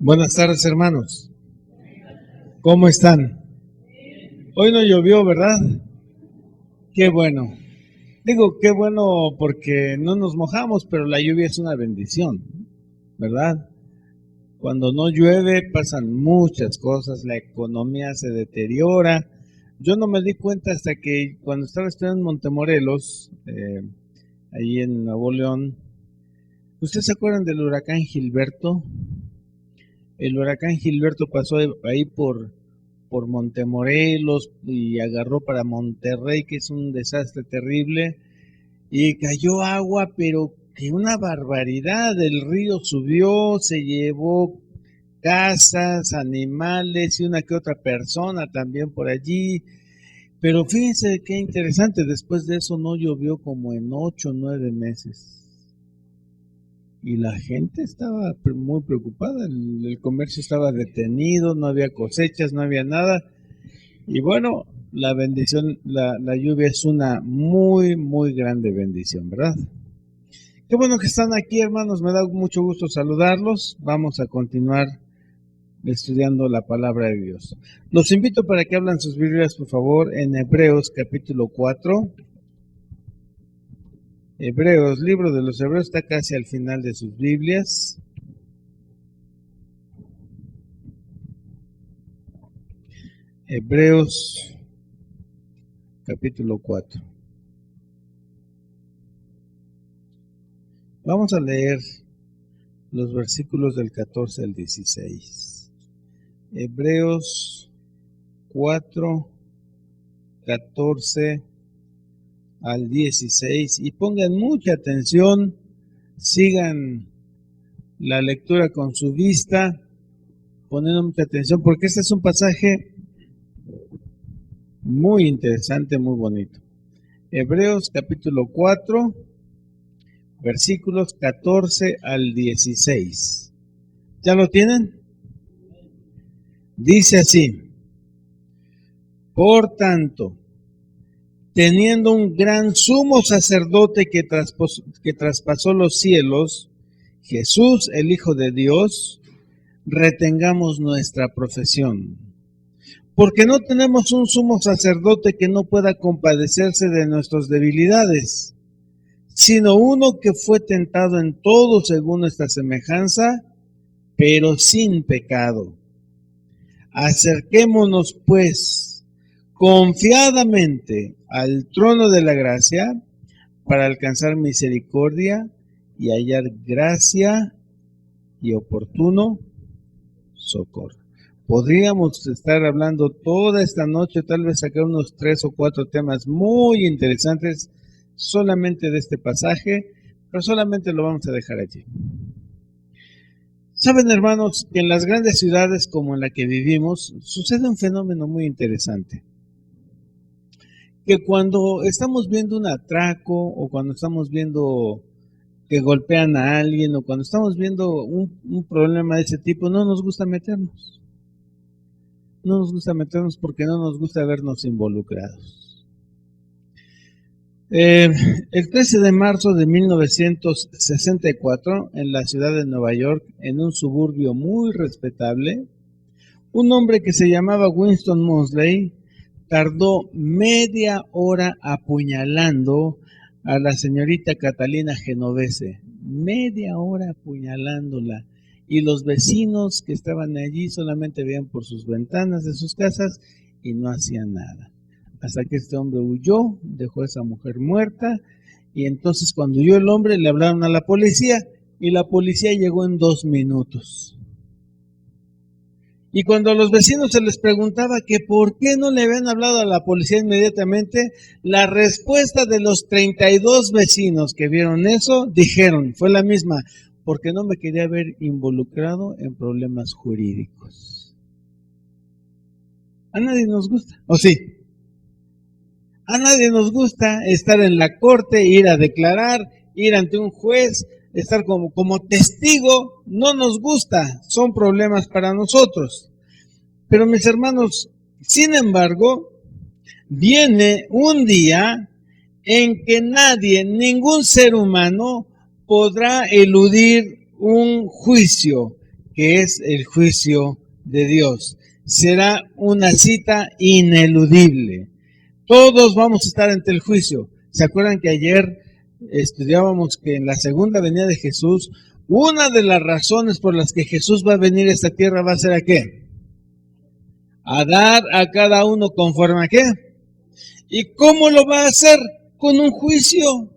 Buenas tardes, hermanos. ¿Cómo están? Hoy no llovió, ¿verdad? Qué bueno. Digo, qué bueno porque no nos mojamos, pero la lluvia es una bendición, ¿verdad? Cuando no llueve pasan muchas cosas, la economía se deteriora. Yo no me di cuenta hasta que cuando estaba estudiando en Montemorelos, ahí en Nuevo León. ¿Ustedes se acuerdan del huracán Gilberto? El huracán Gilberto pasó ahí por Montemorelos y agarró para Monterrey, que es un desastre terrible, y cayó agua, pero que una barbaridad. El río subió, se llevó casas, animales y una que otra persona también por allí. Pero fíjense qué interesante, después de eso no llovió como en 8 o 9 meses. Y la gente estaba muy preocupada, el comercio estaba detenido, no había cosechas, no había nada. Y bueno, la bendición, la lluvia es una muy, muy grande bendición, ¿verdad? Qué bueno que están aquí, hermanos, me da mucho gusto saludarlos. Vamos a continuar estudiando la palabra de Dios. Los invito para que abran sus Biblias, por favor, en Hebreos capítulo 4. Hebreos, libro de los Hebreos, está casi al final de sus Biblias. Hebreos capítulo 4. Vamos a leer los versículos del 14 al 16. Hebreos 4, 14 al 16. Y pongan mucha atención, sigan la lectura con su vista, poniendo mucha atención, porque este es un pasaje muy interesante, muy bonito. Hebreos capítulo 4, versículos 14 al 16. ¿Ya lo tienen? Dice así: por tanto, teniendo un gran sumo sacerdote que traspasó los cielos, Jesús, el Hijo de Dios, retengamos nuestra profesión. Porque no tenemos un sumo sacerdote que no pueda compadecerse de nuestras debilidades, sino uno que fue tentado en todo según nuestra semejanza, pero sin pecado. Acerquémonos, pues, confiadamente al trono de la gracia para alcanzar misericordia y hallar gracia y oportuno socorro. Podríamos estar hablando toda esta noche, tal vez sacar unos 3 o 4 temas muy interesantes solamente de este pasaje, pero solamente lo vamos a dejar allí. Saben, hermanos, que en las grandes ciudades como en la que vivimos sucede un fenómeno muy interesante. Que cuando estamos viendo un atraco o cuando estamos viendo que golpean a alguien o cuando estamos viendo un problema de ese tipo, no nos gusta meternos. No nos gusta meternos porque no nos gusta vernos involucrados. El 13 de marzo de 1964, en la ciudad de Nueva York, en un suburbio muy respetable, un hombre que se llamaba Winston Moseley tardó media hora apuñalando a la señorita Catalina Genovese. Media hora apuñalándola. Y los vecinos que estaban allí solamente veían por sus ventanas de sus casas y no hacían nada. Hasta que este hombre huyó, dejó a esa mujer muerta, y entonces cuando huyó el hombre le hablaron a la policía y la policía llegó en 2 minutos. Y cuando a los vecinos se les preguntaba que por qué no le habían hablado a la policía inmediatamente, la respuesta de los 32 vecinos que vieron eso, dijeron, fue la misma: porque no me quería ver involucrado en problemas jurídicos. A nadie nos gusta, ¿o sí? A nadie nos gusta estar en la corte, ir a declarar, ir ante un juez, estar como testigo. No nos gusta, son problemas para nosotros. Pero mis hermanos, sin embargo, viene un día en que nadie, ningún ser humano podrá eludir un juicio que es el juicio de Dios. Será una cita ineludible. Todos vamos a estar ante el juicio. ¿Se acuerdan que ayer estudiábamos que en la segunda venida de Jesús, una de las razones por las que Jesús va a venir a esta tierra va a ser ¿a qué? A dar a cada uno conforme ¿a qué? ¿Y cómo lo va a hacer? Con un juicio.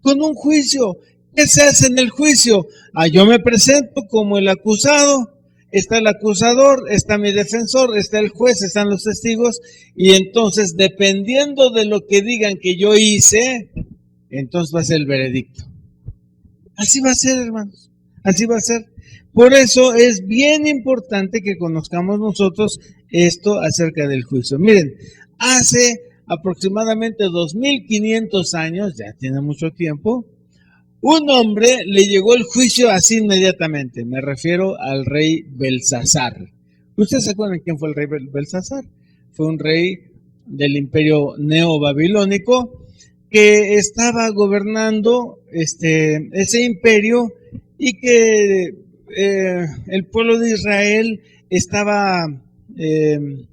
Con un juicio. ¿Qué se hace en el juicio? Yo me presento como el acusado, está el acusador, está mi defensor, está el juez, están los testigos, y entonces, dependiendo de lo que digan que yo hice, entonces va a ser el veredicto. Así va a ser, hermanos, así va a ser. Por eso es bien importante que conozcamos nosotros esto acerca del juicio. Miren, hace aproximadamente 2500 años, ya tiene mucho tiempo, un hombre le llegó el juicio así inmediatamente. Me refiero al rey Belsasar. ¿Ustedes se acuerdan quién fue el rey Belsasar? Fue un rey del imperio neobabilónico que estaba gobernando ese imperio y que el pueblo de Israel estaba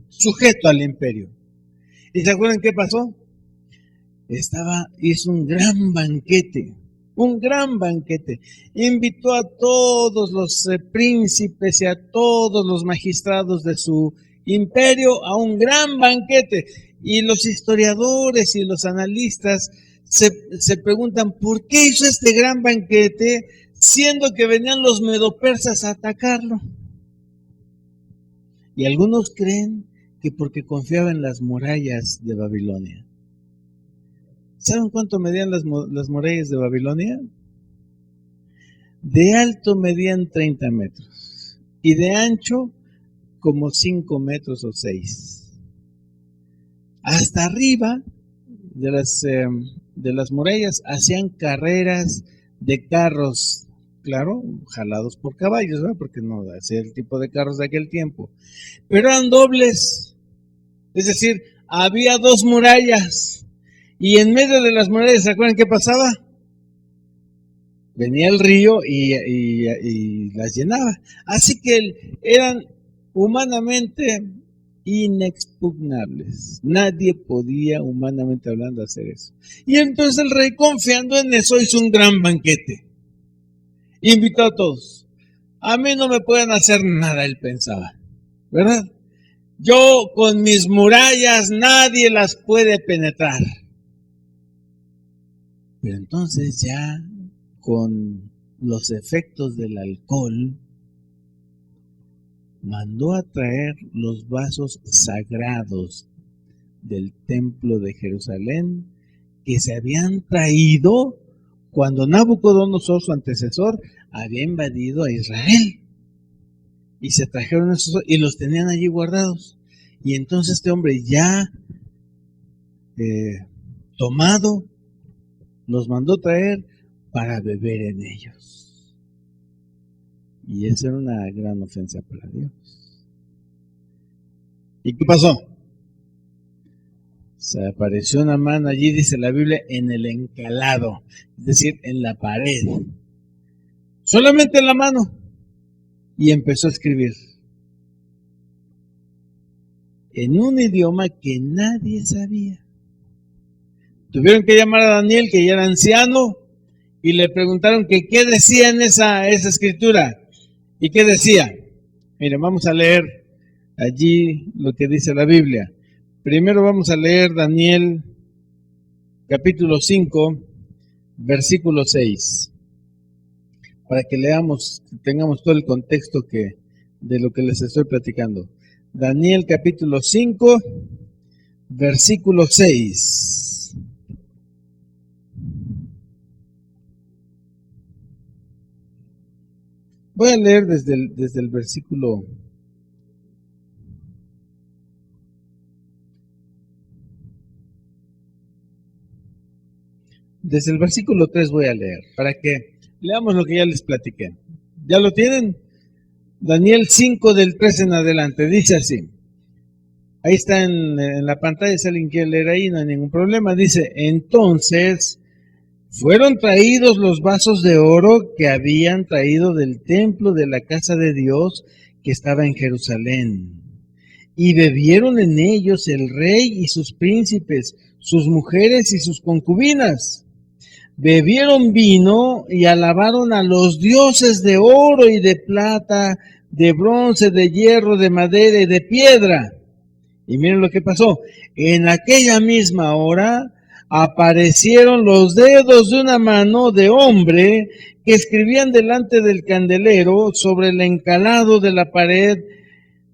sujeto al imperio. ¿Y se acuerdan qué pasó? Hizo un gran banquete. Invitó a todos los príncipes y a todos los magistrados de su imperio a un gran banquete. Y los historiadores y los analistas se preguntan, ¿por qué hizo este gran banquete siendo que venían los medopersas a atacarlo? Y algunos creen que porque confiaba en las murallas de Babilonia. ¿Saben cuánto medían las murallas de Babilonia? De alto medían 30 metros y de ancho como 5 metros o 6. Hasta arriba de las murallas hacían carreras de carros, claro, jalados por caballos, ¿verdad? Porque no hacía el tipo de carros de aquel tiempo. Pero eran dobles, es decir, había 2 murallas. Y en medio de las murallas, ¿se acuerdan qué pasaba? Venía el río y las llenaba. Así que eran humanamente inexpugnables. Nadie podía, humanamente hablando, hacer eso. Y entonces el rey, confiando en eso, hizo un gran banquete. Invitó a todos. A mí no me pueden hacer nada, él pensaba, ¿verdad? Yo con mis murallas nadie las puede penetrar. Pero entonces ya con los efectos del alcohol, mandó a traer los vasos sagrados del templo de Jerusalén que se habían traído cuando Nabucodonosor, su antecesor, había invadido a Israel. Y se trajeron esos y los tenían allí guardados. Y entonces este hombre ya tomado, los mandó traer para beber en ellos. Y esa era una gran ofensa para Dios. ¿Y qué pasó? Se apareció una mano allí, dice la Biblia, en el encalado, es decir, en la pared. Solamente en la mano. Y empezó a escribir. En un idioma que nadie sabía. Tuvieron que llamar a Daniel, que ya era anciano, y le preguntaron que qué decía en esa escritura. ¿Y qué decía? Miren, vamos a leer allí lo que dice la Biblia. Primero vamos a leer Daniel capítulo 5, versículo 6. Para que leamos, tengamos todo el contexto de lo que les estoy platicando. Daniel capítulo 5, versículo 6. Voy a leer desde el versículo. Desde el versículo 3 voy a leer, para que leamos lo que ya les platiqué. ¿Ya lo tienen? Daniel 5 del 3 en adelante, dice así. Ahí está en la pantalla, si alguien quiere leer ahí, no hay ningún problema. Dice, entonces Fueron traídos los vasos de oro que habían traído del templo de la casa de Dios que estaba en Jerusalén. Y bebieron en ellos el rey y sus príncipes, sus mujeres y sus concubinas. Bebieron vino y alabaron a los dioses de oro y de plata, de bronce, de hierro, de madera y de piedra. Y miren lo que pasó. En aquella misma hora aparecieron los dedos de una mano de hombre que escribían delante del candelero sobre el encalado de la pared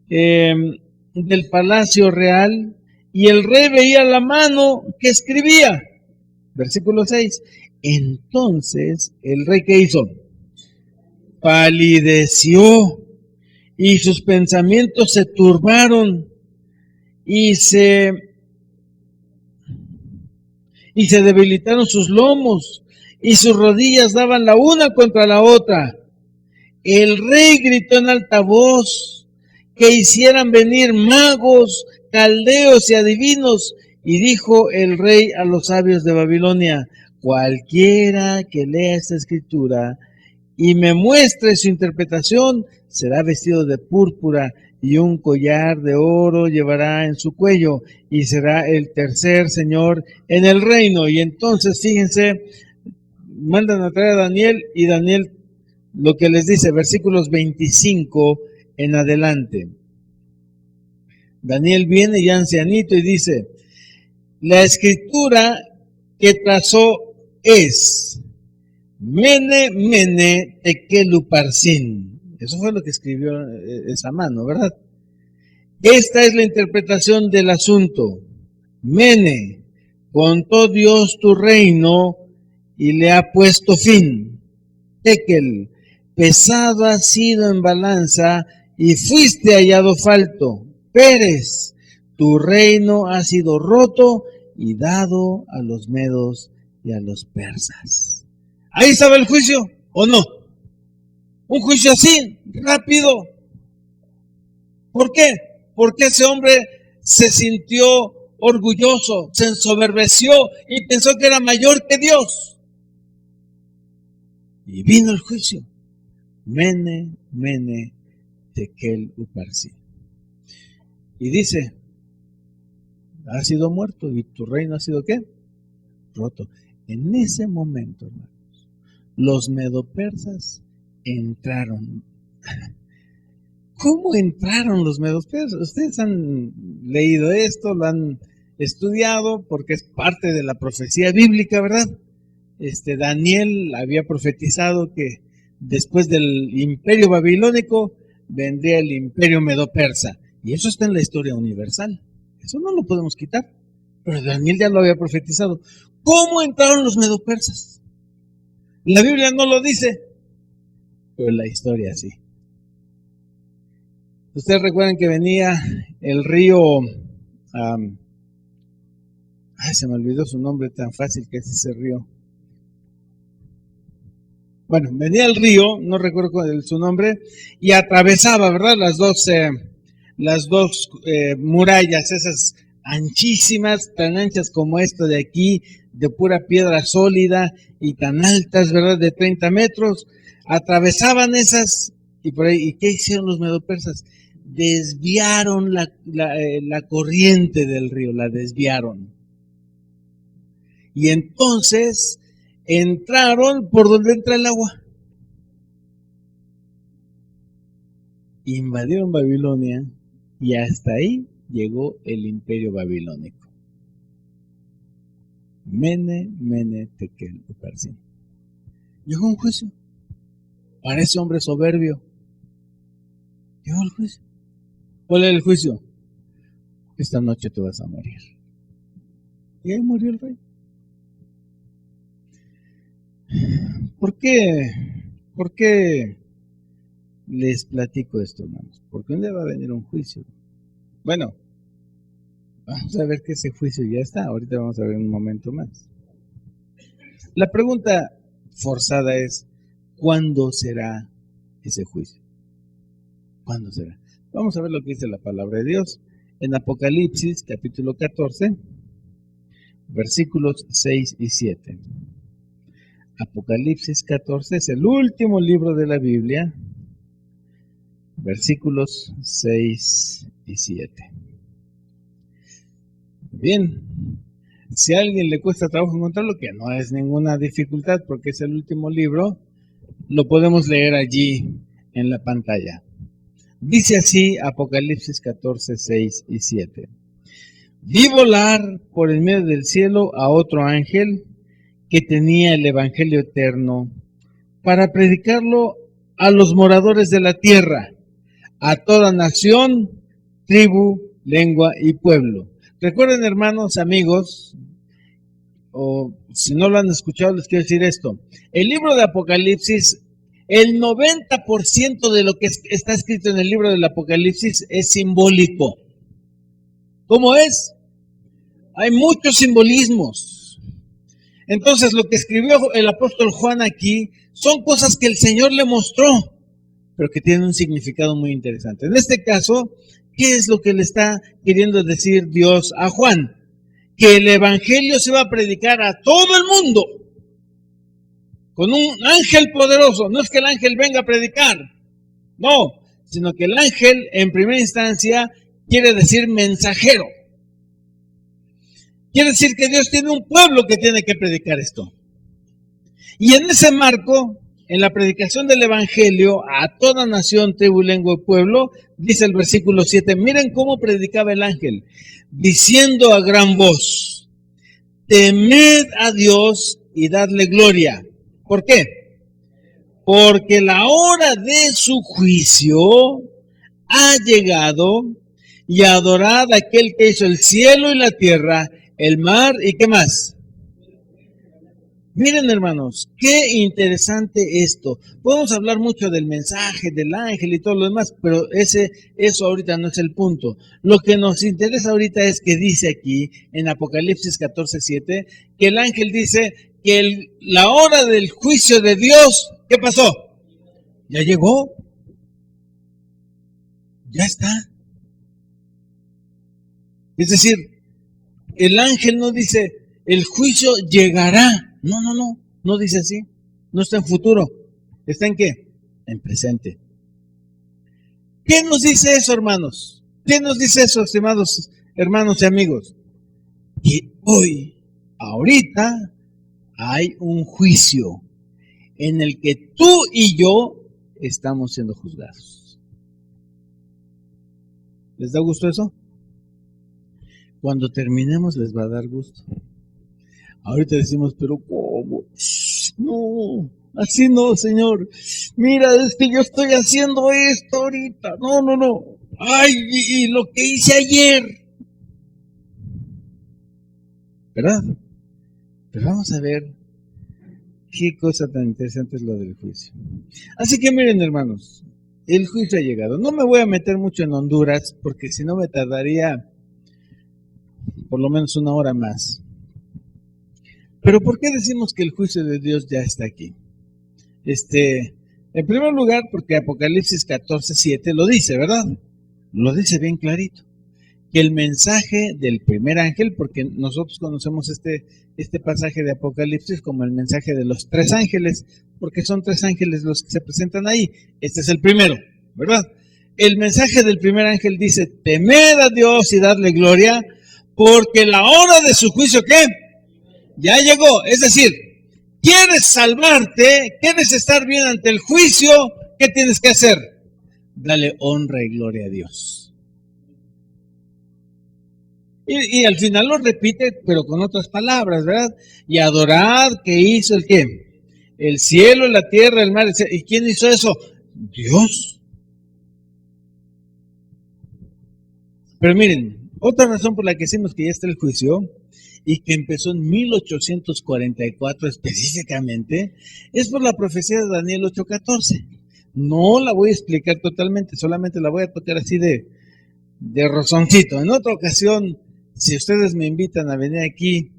del palacio real, y el rey veía la mano que escribía. Versículo 6. Entonces el rey, ¿qué hizo? Palideció y sus pensamientos se turbaron y se debilitaron sus lomos y sus rodillas daban la una contra la otra. El rey gritó en alta voz que hicieran venir magos, caldeos y adivinos. Y dijo el rey a los sabios de Babilonia: cualquiera que lea esta escritura y me muestre su interpretación, será vestido de púrpura y un collar de oro llevará en su cuello, y será el tercer señor en el reino. Y entonces, fíjense, mandan a traer a Daniel, y Daniel lo que les dice, versículos 25 en adelante. Daniel viene ya ancianito y dice: la escritura que trazó es Mene, Mene, Tekel, Uparsin. Eso fue lo que escribió esa mano, ¿verdad? Esta es la interpretación del asunto. Mene, contó Dios tu reino y le ha puesto fin. Tekel, pesado has sido en balanza y fuiste hallado falto. Pérez, tu reino ha sido roto y dado a los medos y a los persas. Ahí estaba el juicio, ¿o no? Un juicio así, rápido. ¿Por qué? Porque ese hombre se sintió orgulloso, se ensoberbeció y pensó que era mayor que Dios. Y vino el juicio. Mene, Mene, Tekel, Uparsin. Y dice: has sido muerto y tu reino ha sido ¿qué? Roto. En ese momento, hermanos, los medopersas entraron. ¿Cómo entraron los medopersas? Ustedes han leído esto, lo han estudiado, porque es parte de la profecía bíblica, ¿verdad? Daniel había profetizado que después del imperio babilónico vendría el imperio medo-persa, y eso está en la historia universal, eso no lo podemos quitar, pero Daniel ya lo había profetizado. ¿Cómo entraron los medo-persas? La Biblia no lo dice, pero la historia sí. Ustedes recuerdan que venía el río, se me olvidó su nombre, tan fácil que es ese río. Bueno, venía el río, no recuerdo su nombre, y atravesaba, ¿verdad? Las dos murallas, esas anchísimas, tan anchas como esta de aquí, de pura piedra sólida, y tan altas, ¿verdad? De 30 metros. Atravesaban esas, y por ahí, ¿y qué hicieron los medopersas? Desviaron la corriente del río, la desviaron. Y entonces entraron por donde entra el agua. Invadieron Babilonia y hasta ahí llegó el imperio babilónico. Mene, Mene, Tekel, Uparsin. Llegó un juicio para ese hombre soberbio. Llegó el juicio. ¿Cuál era el juicio? Esta noche te vas a morir. Y ahí murió el rey. ¿Por qué? ¿Por qué les platico esto, hermanos? Porque un día va a venir un juicio. Bueno, vamos a ver que ese juicio ya está. Ahorita vamos a ver un momento más. La pregunta forzada es: ¿cuándo será ese juicio? ¿Cuándo será? Vamos a ver lo que dice la palabra de Dios en Apocalipsis, capítulo 14, versículos 6 y 7. Apocalipsis 14 es el último libro de la Biblia, versículos 6 y 7. Bien, si a alguien le cuesta trabajo encontrarlo, que no es ninguna dificultad porque es el último libro, lo podemos leer allí en la pantalla. Dice así Apocalipsis 14, 6 y 7. Vi volar por el medio del cielo a otro ángel que tenía el evangelio eterno para predicarlo a los moradores de la tierra, a toda nación, tribu, lengua y pueblo. Recuerden, hermanos, amigos, o si no lo han escuchado, les quiero decir esto. El libro de Apocalipsis, el 90% de lo que está escrito en el libro del Apocalipsis es simbólico. ¿Cómo es? Hay muchos simbolismos. Entonces, lo que escribió el apóstol Juan aquí son cosas que el Señor le mostró, pero que tienen un significado muy interesante. En este caso, ¿qué es lo que le está queriendo decir Dios a Juan? Que el evangelio se va a predicar a todo el mundo con un ángel poderoso. No es que el ángel venga a predicar, no, sino que el ángel en primera instancia quiere decir mensajero. Quiere decir que Dios tiene un pueblo que tiene que predicar esto. Y en ese marco, en la predicación del evangelio a toda nación, tribu, lengua y pueblo, dice el versículo 7, miren cómo predicaba el ángel, diciendo a gran voz, temed a Dios y dadle gloria. ¿Por qué? Porque la hora de su juicio ha llegado, y adorad a aquel que hizo el cielo y la tierra, el mar y ¿qué más? Miren, hermanos, qué interesante esto. Podemos hablar mucho del mensaje, del ángel y todo lo demás, pero eso ahorita no es el punto. Lo que nos interesa ahorita es que dice aquí, en Apocalipsis 14:7, que el ángel dice que la hora del juicio de Dios, ¿qué pasó? Ya llegó. Ya está. Es decir, el ángel no dice, el juicio llegará. No dice así. No está en futuro. ¿Está en qué? En presente. ¿Qué nos dice eso, hermanos? ¿Qué nos dice eso, estimados hermanos y amigos? Que hoy, ahorita, hay un juicio en el que tú y yo estamos siendo juzgados. ¿Les da gusto eso? Cuando terminemos les va a dar gusto. Ahorita decimos, pero ¿cómo? No, así no, Señor. Mira, es que yo estoy haciendo esto ahorita. No. Ay, y lo que hice ayer. ¿Verdad? Pero vamos a ver qué cosa tan interesante es lo del juicio. Así que miren, hermanos, el juicio ha llegado. No me voy a meter mucho en Honduras, porque si no me tardaría por lo menos una hora más. Pero ¿por qué decimos que el juicio de Dios ya está aquí? En primer lugar, porque Apocalipsis 14:7 lo dice, ¿verdad? Lo dice bien clarito. Que el mensaje del primer ángel, porque nosotros conocemos este pasaje de Apocalipsis como el mensaje de los tres ángeles, porque son tres ángeles los que se presentan ahí. Este es el primero, ¿verdad? El mensaje del primer ángel dice, temed a Dios y dadle gloria, porque la hora de su juicio, ¿qué? Ya llegó. Es decir, ¿quieres salvarte? ¿Quieres estar bien ante el juicio? ¿Qué tienes que hacer? Dale honra y gloria a Dios. Y al final lo repite, pero con otras palabras, ¿verdad? Y adorad que hizo el ¿qué? El cielo, la tierra, el mar. ¿Y quién hizo eso? Dios. Pero miren, otra razón por la que decimos que ya está el juicio y que empezó en 1844 específicamente, es por la profecía de Daniel 8:14. No la voy a explicar totalmente, solamente la voy a tocar así de rozoncito. En otra ocasión, si ustedes me invitan a venir aquí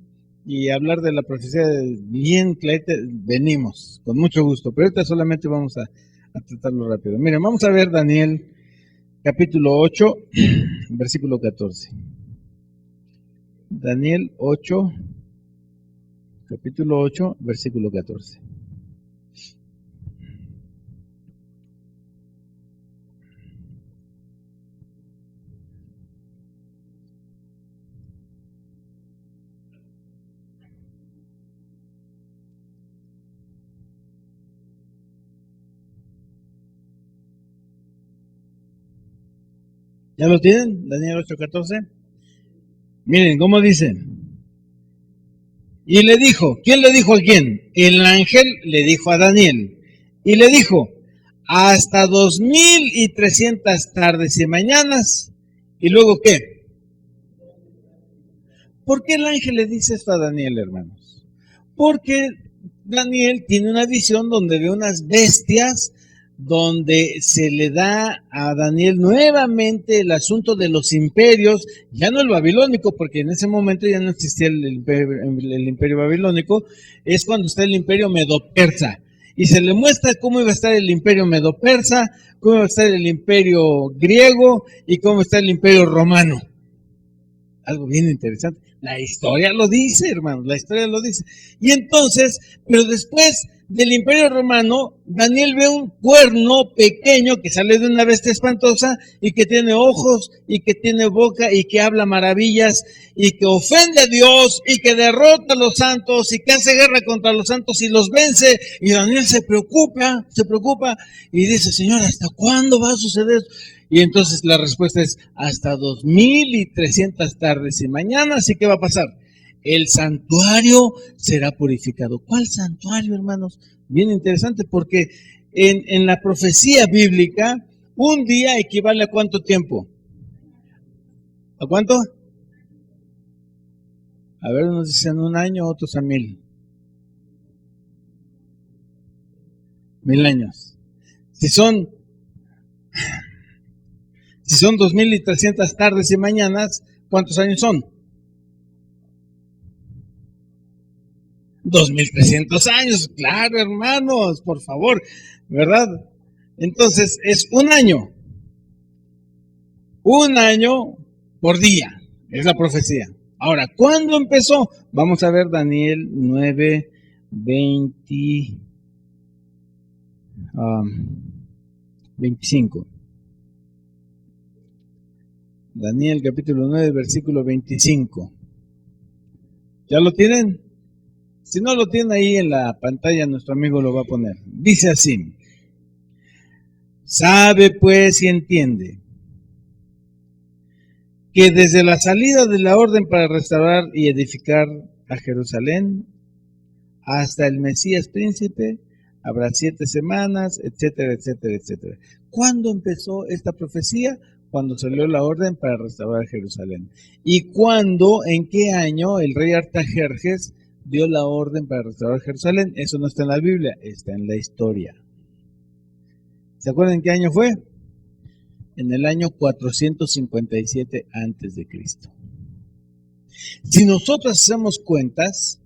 y hablar de la profecía bien clarita, venimos, con mucho gusto. Pero ahorita solamente vamos a tratarlo rápido. Miren, vamos a ver Daniel capítulo 8, versículo 14. Daniel 8, capítulo 8, versículo 14. ¿Ya lo tienen? Daniel 8:14. Miren cómo dice. Y le dijo, ¿quién le dijo a quién? El ángel le dijo a Daniel. Y le dijo, hasta 2300 tardes y mañanas. ¿Y luego qué? ¿Por qué el ángel le dice esto a Daniel, hermanos? Porque Daniel tiene una visión donde ve unas bestias, donde se le da a Daniel nuevamente el asunto de los imperios, ya no el babilónico, porque en ese momento ya no existía el imperio babilónico, es cuando está el imperio medo-persa, y se le muestra cómo iba a estar el imperio medo-persa, cómo iba a estar el imperio griego, y cómo está el imperio romano. Algo bien interesante. La historia lo dice, hermanos, la historia lo dice. Y entonces, pero después del Imperio Romano, Daniel ve un cuerno pequeño que sale de una bestia espantosa y que tiene ojos y que tiene boca y que habla maravillas y que ofende a Dios y que derrota a los santos y que hace guerra contra los santos y los vence. Y Daniel se preocupa y dice, Señor, ¿hasta cuándo va a suceder esto? Y entonces la respuesta es hasta 2300 tardes y mañanas. ¿Y qué va a pasar? El santuario será purificado. ¿Cuál santuario, hermanos? Bien interesante, porque en la profecía bíblica, un día equivale a ¿cuánto tiempo? ¿A cuánto? A ver, unos dicen 1 año, otros a 1000. 1000 años. Si son 2300 tardes y mañanas, ¿cuántos años son? 2300 años, claro, hermanos, por favor, ¿verdad? Entonces, es 1 año por día, es la profecía. Ahora, ¿cuándo empezó? Vamos a ver Daniel 9, 25. Daniel capítulo 9, versículo 25. ¿Ya lo tienen? Si no lo tienen ahí en la pantalla, nuestro amigo lo va a poner. Dice así: sabe pues y entiende que desde la salida de la orden para restaurar y edificar a Jerusalén hasta el Mesías príncipe habrá 7 semanas, etcétera, etcétera, etcétera. ¿Cuándo empezó esta profecía? Cuando salió la orden para restaurar Jerusalén. ¿Y cuándo, en qué año el rey Artajerjes dio la orden para restaurar Jerusalén? Eso no está en la Biblia, está en la historia. ¿Se acuerdan en qué año fue? En el año 457 antes de Cristo. Si nosotros hacemos cuentas,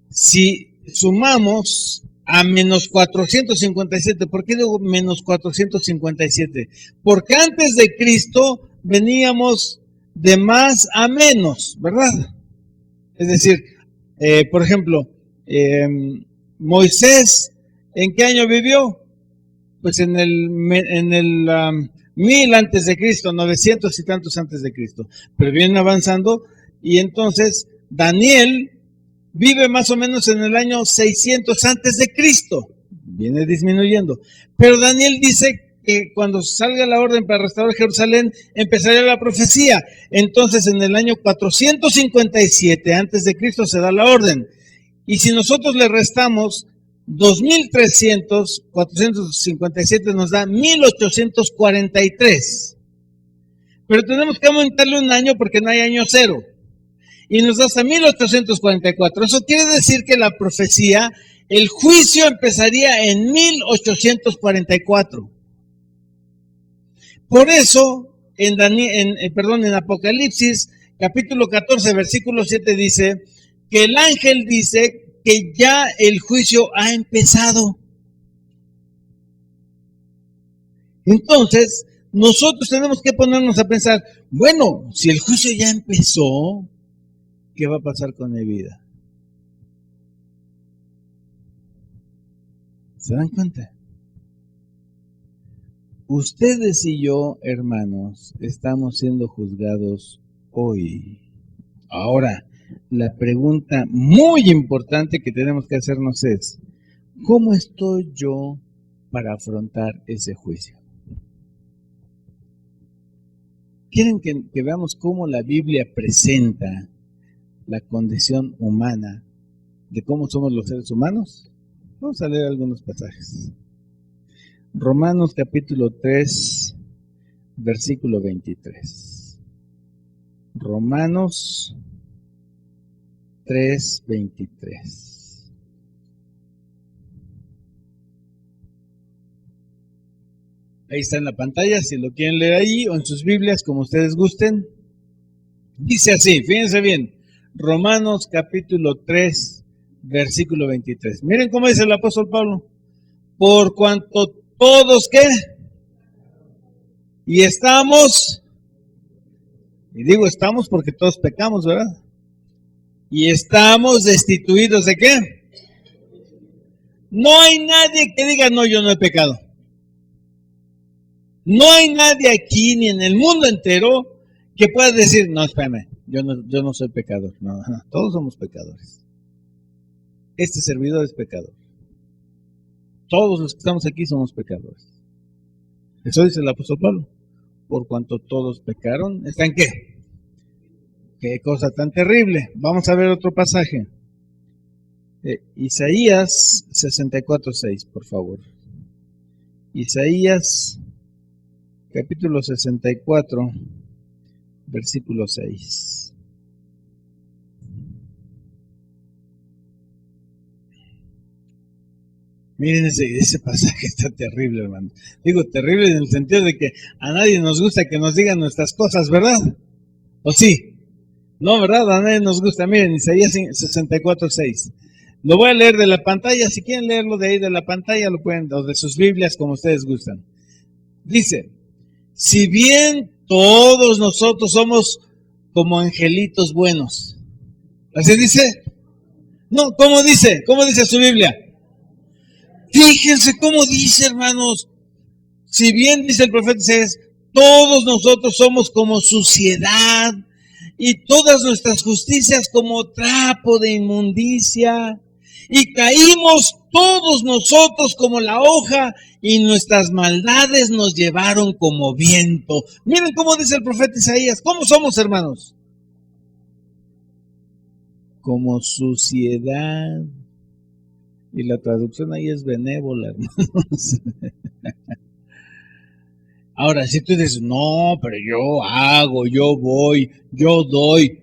si sumamos a menos 457, ¿por qué digo menos 457? Porque antes de Cristo veníamos de más a menos, ¿verdad? Es decir, por ejemplo, Moisés, ¿en qué año vivió? Pues en el 1000 antes de Cristo, 900 y tantos antes de Cristo. Pero vienen avanzando y entonces Daniel vive más o menos en el año 600 antes de Cristo. Viene disminuyendo. Pero Daniel dice que cuando salga la orden para restaurar Jerusalén, empezaría la profecía. Entonces, en el año 457 antes de Cristo se da la orden. Y si nosotros le restamos 2300, 457 nos da 1843. Pero tenemos que aumentarle 1 año porque no hay año cero. Y nos da hasta 1844. Eso quiere decir que la profecía, el juicio empezaría en 1844. Por eso, en Apocalipsis, capítulo 14, versículo 7 dice que el ángel dice que ya el juicio ha empezado. Entonces, nosotros tenemos que ponernos a pensar, bueno, si el juicio ya empezó, ¿qué va a pasar con mi vida? ¿Se dan cuenta? Ustedes y yo, hermanos, estamos siendo juzgados hoy. Ahora, la pregunta muy importante que tenemos que hacernos es, ¿cómo estoy yo para afrontar ese juicio? ¿Quieren que veamos cómo la Biblia presenta la condición humana de cómo somos los seres humanos? Vamos a leer algunos pasajes. Romanos capítulo 3, versículo 23. Romanos 3, 23. Ahí está en la pantalla, si lo quieren leer ahí o en sus Biblias, como ustedes gusten. Dice así, fíjense bien, Romanos capítulo 3, versículo 23. Miren cómo dice el apóstol Pablo. Por cuanto todos, ¿qué? Y estamos, y digo estamos porque todos pecamos, ¿verdad? Y estamos destituidos ¿de qué? No hay nadie que diga, no, yo no he pecado. No hay nadie aquí ni en el mundo entero que pueda decir, no, espérame, yo no soy pecador. No, todos somos pecadores. Este servidor es pecador. Todos los que estamos aquí somos pecadores. Eso dice el apóstol Pablo. Por cuanto todos pecaron, ¿están qué? Qué cosa tan terrible. Vamos a ver otro pasaje. Isaías 64:6, por favor. Isaías capítulo 64, versículo 6. Miren ese pasaje, está terrible, hermano. Digo terrible en el sentido de que a nadie nos gusta que nos digan nuestras cosas, ¿verdad? ¿O sí? No, ¿verdad? A nadie nos gusta. Miren, Isaías 64:6. Lo voy a leer de la pantalla. Si quieren leerlo de ahí de la pantalla, lo pueden, o de sus Biblias, como ustedes gustan. Dice, si bien todos nosotros somos como angelitos buenos. ¿Así dice? No, ¿cómo dice? ¿Cómo dice su Biblia? Fíjense cómo dice, hermanos. Si bien dice el profeta Isaías, todos nosotros somos como suciedad y todas nuestras justicias como trapo de inmundicia. Y caímos todos nosotros como la hoja y nuestras maldades nos llevaron como viento. Miren cómo dice el profeta Isaías. ¿Cómo somos, hermanos? Como suciedad. Y la traducción ahí es benévola, hermanos. Ahora, si tú dices, no, pero yo hago, yo voy, yo doy.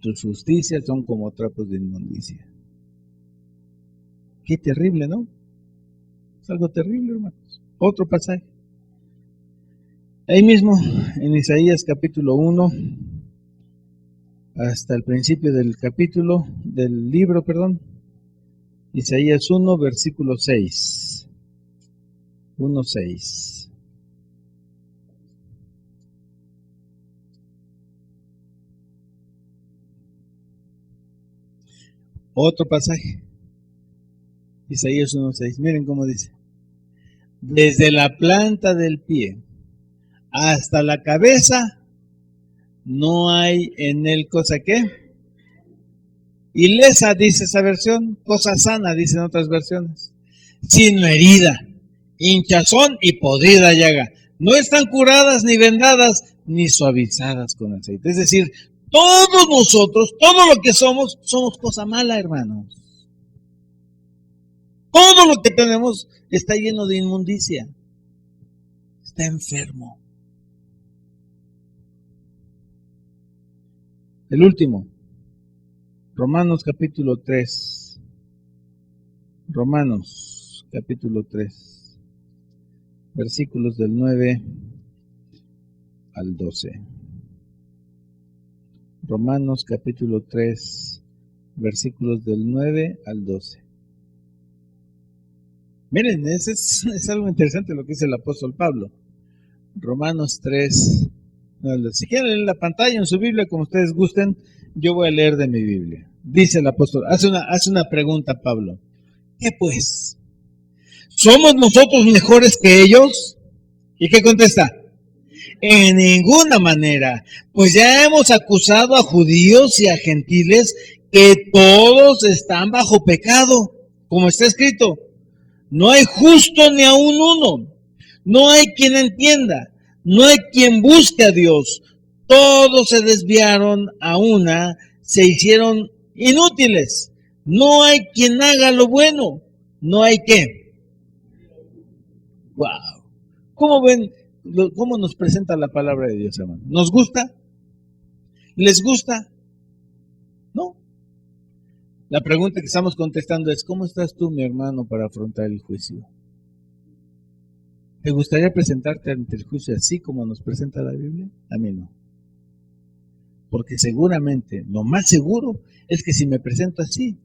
Tus justicias son como trapos de inmundicia. Qué terrible, ¿no? Es algo terrible, hermanos. Otro pasaje. Ahí mismo, en Isaías capítulo 1, hasta el principio del capítulo, del libro, perdón. Isaías 1, versículo 6. 1:6. Otro pasaje. Isaías 1:6. Miren cómo dice. Desde la planta del pie hasta la cabeza, no hay en él cosa que. Ilesa dice esa versión, cosa sana dicen otras versiones. Sino herida, hinchazón y podrida llaga. No están curadas ni vendadas ni suavizadas con aceite. Es decir, todos nosotros, todo lo que somos cosa mala, hermanos. Todo lo que tenemos está lleno de inmundicia. Está enfermo. El último, Romanos capítulo 3. Romanos capítulo 3, versículos del 9 al 12. Romanos capítulo 3, versículos del 9 al 12. Miren, es algo interesante lo que dice el apóstol Pablo. Romanos 3. Si quieren leer la pantalla en su Biblia, como ustedes gusten, yo voy a leer de mi Biblia. Dice el apóstol, hace una pregunta Pablo. ¿Qué pues? ¿Somos nosotros mejores que ellos? ¿Y qué contesta? En ninguna manera, pues ya hemos acusado a judíos y a gentiles que todos están bajo pecado, como está escrito. No hay justo ni aun uno, no hay quien entienda, no hay quien busque a Dios. Todos se desviaron a una, se hicieron inútiles. No hay quien haga lo bueno, no hay qué. Wow. ¿Cómo ven? ¿Cómo nos presenta la palabra de Dios, hermano? ¿Nos gusta? ¿Les gusta? No. La pregunta que estamos contestando es, ¿cómo estás tú, mi hermano, para afrontar el juicio? ¿Te gustaría presentarte ante el juicio así como nos presenta la Biblia? A mí no. Porque seguramente, lo más seguro, es que si me presento así,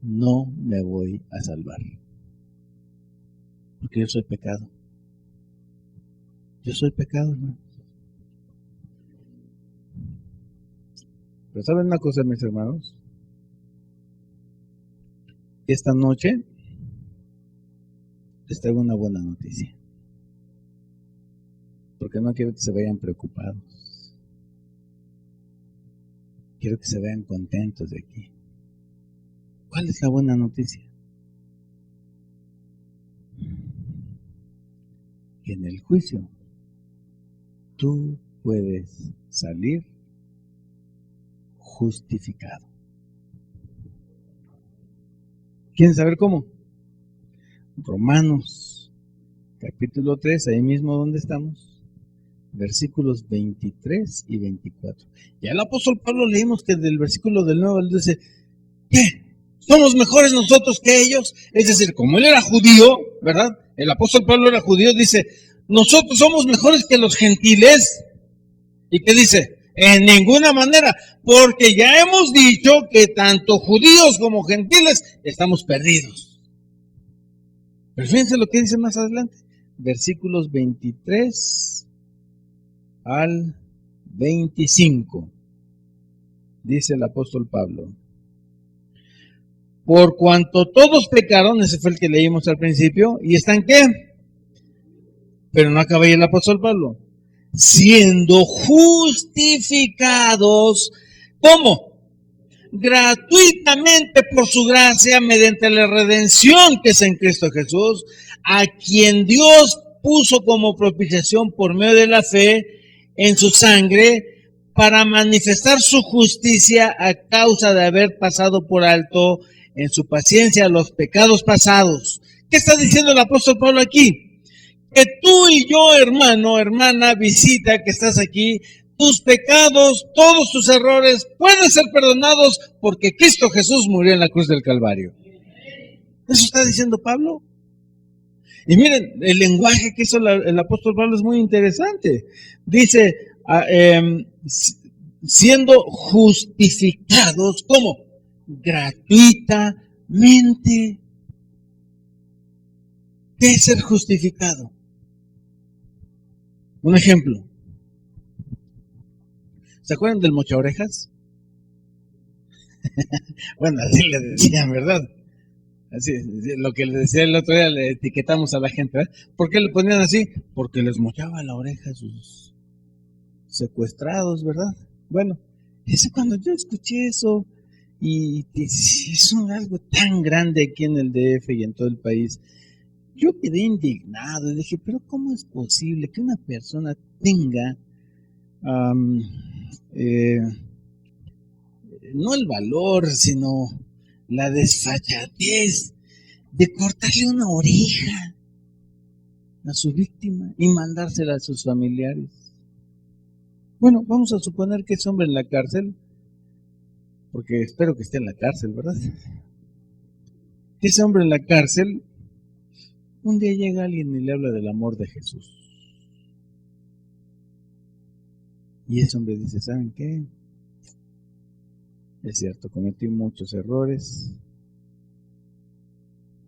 no me voy a salvar. Porque yo soy pecado. Yo soy pecado, hermano. Pero ¿saben una cosa, mis hermanos? Esta noche les traigo una buena noticia. Porque no quiero que se vayan preocupados. Quiero que se vean contentos de aquí. ¿Cuál es la buena noticia? Que en el juicio tú puedes salir justificado. ¿Quieren saber cómo? Romanos, capítulo 3, ahí mismo donde estamos, versículos 23 y 24. Ya el apóstol Pablo leímos que del versículo del 9 él dice, ¿qué? ¿Somos mejores nosotros que ellos? Es decir, como él era judío, ¿verdad? El apóstol Pablo era judío, dice, nosotros somos mejores que los gentiles. ¿Y qué dice? En ninguna manera, porque ya hemos dicho que tanto judíos como gentiles estamos perdidos. Pero fíjense lo que dice más adelante, versículos 23 al 25. Dice el apóstol Pablo, por cuanto todos pecaron, ese fue el que leímos al principio, ¿y están qué? Pero no acaba ahí el apóstol Pablo. Siendo justificados, ¿cómo? Gratuitamente por su gracia, mediante la redención que es en Cristo Jesús, a quien Dios puso como propiciación por medio de la fe en su sangre, para manifestar su justicia a causa de haber pasado por alto en su paciencia los pecados pasados. ¿Qué está diciendo el apóstol Pablo aquí? Que tú y yo, hermano, hermana, visita que estás aquí, tus pecados, todos tus errores pueden ser perdonados porque Cristo Jesús murió en la cruz del Calvario. Eso está diciendo Pablo. Y miren, el lenguaje que hizo el apóstol Pablo es muy interesante. Dice, siendo justificados, ¿cómo? Gratuitamente. ¿Qué es ser justificado? Un ejemplo. ¿Se acuerdan del mocha orejas? Bueno, así le decían, ¿verdad? Así, lo que les decía el otro día, le etiquetamos a la gente, ¿verdad? ¿Por qué le ponían así? Porque les mochaba la oreja a sus secuestrados, ¿verdad? Bueno, eso cuando yo escuché eso, y es algo tan grande aquí en el DF y en todo el país, yo quedé indignado y dije, pero ¿cómo es posible que una persona tenga no el valor, sino la desfachatez de cortarle una oreja a su víctima y mandársela a sus familiares? Bueno, vamos a suponer que ese hombre en la cárcel, porque espero que esté en la cárcel, ¿verdad? Que ese hombre en la cárcel, un día llega alguien y le habla del amor de Jesús. Y ese hombre dice, ¿saben qué? Es cierto, cometí muchos errores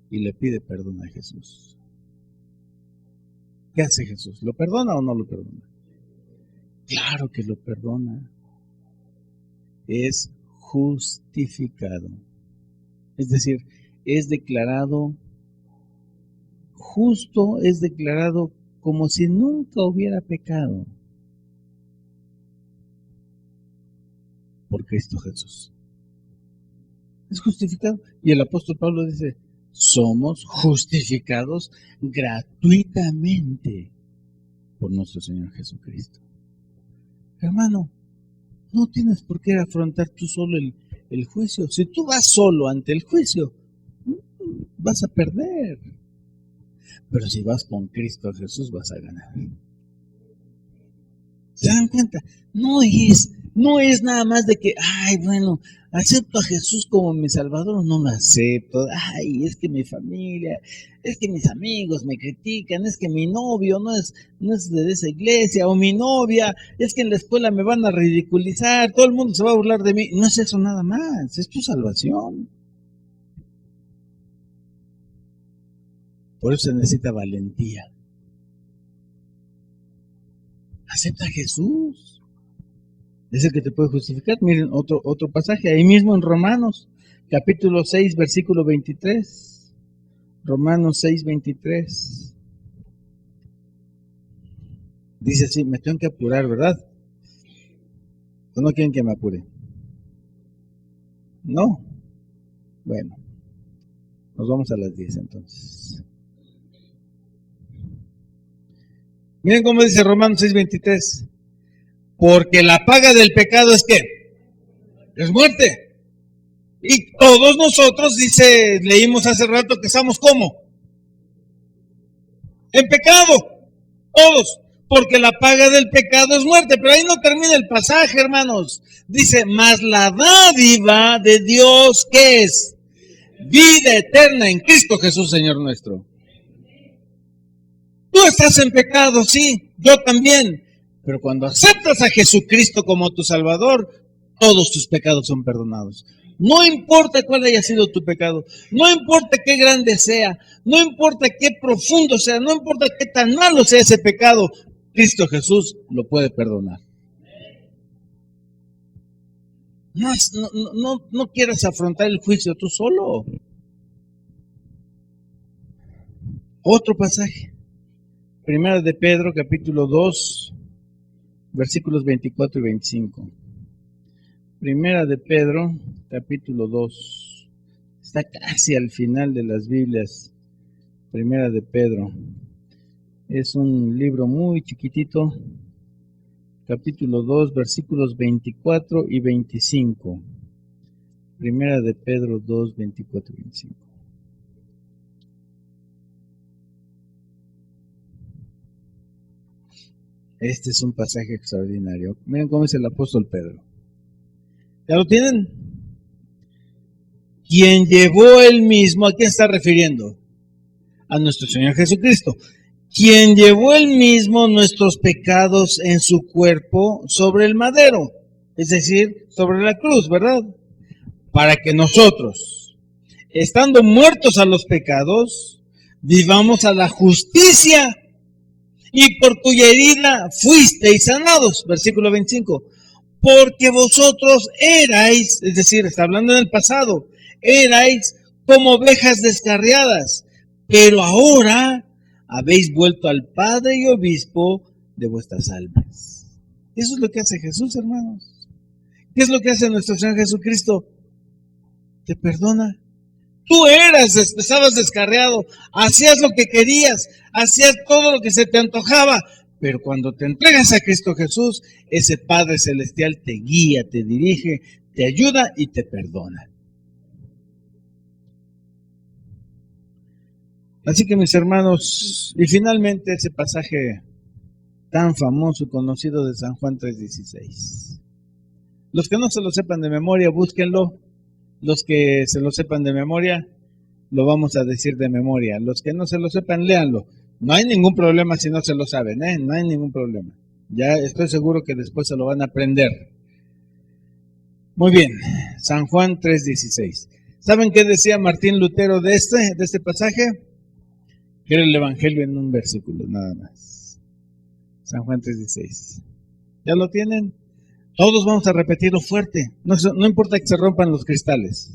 y le pide perdón a Jesús. ¿Qué hace Jesús? ¿Lo perdona o no lo perdona? Claro que lo perdona. Es justificado. Es decir, es declarado justo, es declarado como si nunca hubiera pecado por Cristo Jesús. Es justificado. Y el apóstol Pablo dice, somos justificados gratuitamente por nuestro Señor Jesucristo. Hermano, no tienes por qué afrontar tú solo el juicio. Si tú vas solo ante el juicio, vas a perder. Pero si vas con Cristo Jesús, vas a ganar. ¿Se dan cuenta? No es nada más de que, ay, bueno, acepto a Jesús como mi Salvador o no lo acepto. Ay, es que mi familia, es que mis amigos me critican, es que mi novio no es de esa iglesia, o mi novia, es que en la escuela me van a ridiculizar, todo el mundo se va a burlar de mí. No es eso nada más, es tu salvación. Por eso se necesita valentía. Acepta a Jesús. Es el que te puede justificar. Miren otro pasaje, ahí mismo en Romanos, capítulo 6, versículo 23. Romanos 6, 23. Dice así, me tengo que apurar, ¿verdad? ¿O no quieren que me apure? No. Bueno, nos vamos a las 10 entonces. Miren cómo dice Romanos 6, 23. Porque la paga del pecado es ¿qué? Es muerte. Y todos nosotros, leímos hace rato que estamos ¿cómo? En pecado. Todos. Porque la paga del pecado es muerte. Pero ahí no termina el pasaje, hermanos. Dice, mas la dádiva de Dios, ¿qué es? Vida eterna en Cristo Jesús, Señor nuestro. Tú estás en pecado, sí, yo también. Pero cuando aceptas a Jesucristo como tu Salvador, todos tus pecados son perdonados. No importa cuál haya sido tu pecado, no importa qué grande sea, no importa qué profundo sea, no importa qué tan malo sea ese pecado, Cristo Jesús lo puede perdonar. No quieras afrontar el juicio tú solo. Otro pasaje. Primera de Pedro, capítulo 2, versículos 24 y 25. Primera de Pedro, capítulo 2. Está casi al final de las Biblias. Primera de Pedro. Es un libro muy chiquitito. Capítulo 2, versículos 24 y 25. Primera de Pedro 2, 24 y 25. Este es un pasaje extraordinario. Miren cómo es el apóstol Pedro. ¿Ya lo tienen? Quien llevó él mismo, ¿a quién está refiriendo? A nuestro Señor Jesucristo. Quien llevó él mismo nuestros pecados en su cuerpo sobre el madero, es decir, sobre la cruz, ¿verdad? Para que nosotros, estando muertos a los pecados, vivamos a la justicia, y por cuya herida fuisteis sanados, versículo 25. Porque vosotros erais, es decir, está hablando en el pasado, erais como ovejas descarriadas, pero ahora habéis vuelto al Padre y Obispo de vuestras almas. Eso es lo que hace Jesús, hermanos. ¿Qué es lo que hace nuestro Señor Jesucristo? Te perdona. Tú estabas descarriado, hacías lo que querías, hacías todo lo que se te antojaba, pero cuando te entregas a Cristo Jesús, ese Padre Celestial te guía, te dirige, te ayuda y te perdona. Así que mis hermanos, y finalmente ese pasaje tan famoso y conocido de San Juan 3:16. Los que no se lo sepan de memoria, búsquenlo. Los que se lo sepan de memoria, lo vamos a decir de memoria. Los que no se lo sepan, léanlo. No hay ningún problema si no se lo saben, ¿eh? No hay ningún problema. Ya estoy seguro que después se lo van a aprender. Muy bien, San Juan 3:16. ¿Saben qué decía Martín Lutero de este pasaje? Que era el Evangelio en un versículo, nada más. San Juan 3:16. ¿Ya lo tienen? Todos vamos a repetirlo fuerte. No importa que se rompan los cristales.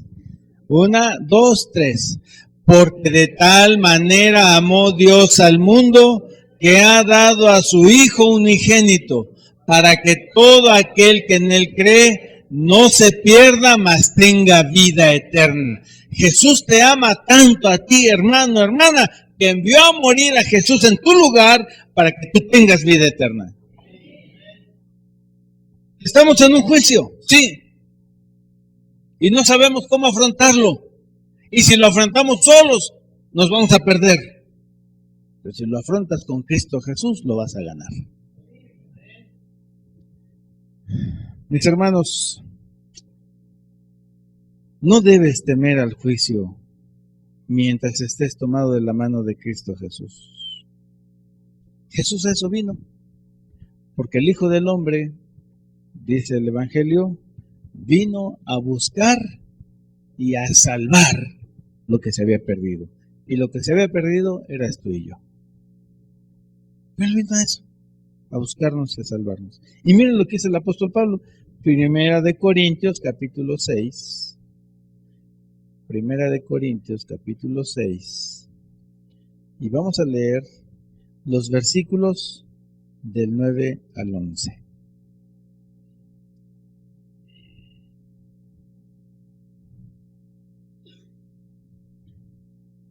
Una, dos, tres. Porque de tal manera amó Dios al mundo que ha dado a su Hijo unigénito, para que todo aquel que en él cree no se pierda, mas tenga vida eterna. Jesús te ama tanto a ti, hermano, hermana, que envió a morir a Jesús en tu lugar para que tú tengas vida eterna. Estamos en un juicio, sí, y no sabemos cómo afrontarlo. Y si lo afrontamos solos, nos vamos a perder. Pero si lo afrontas con Cristo Jesús, lo vas a ganar. Mis hermanos, no debes temer al juicio mientras estés tomado de la mano de Cristo Jesús. Jesús a eso vino, porque el Hijo del Hombre, dice el Evangelio, vino a buscar y a salvar lo que se había perdido. Y lo que se había perdido eras tú y yo. Pero él vino a eso, a buscarnos y a salvarnos. Y miren lo que dice el apóstol Pablo, Primera de Corintios, capítulo 6. Primera de Corintios, capítulo 6. Y vamos a leer los versículos del 9 al 11.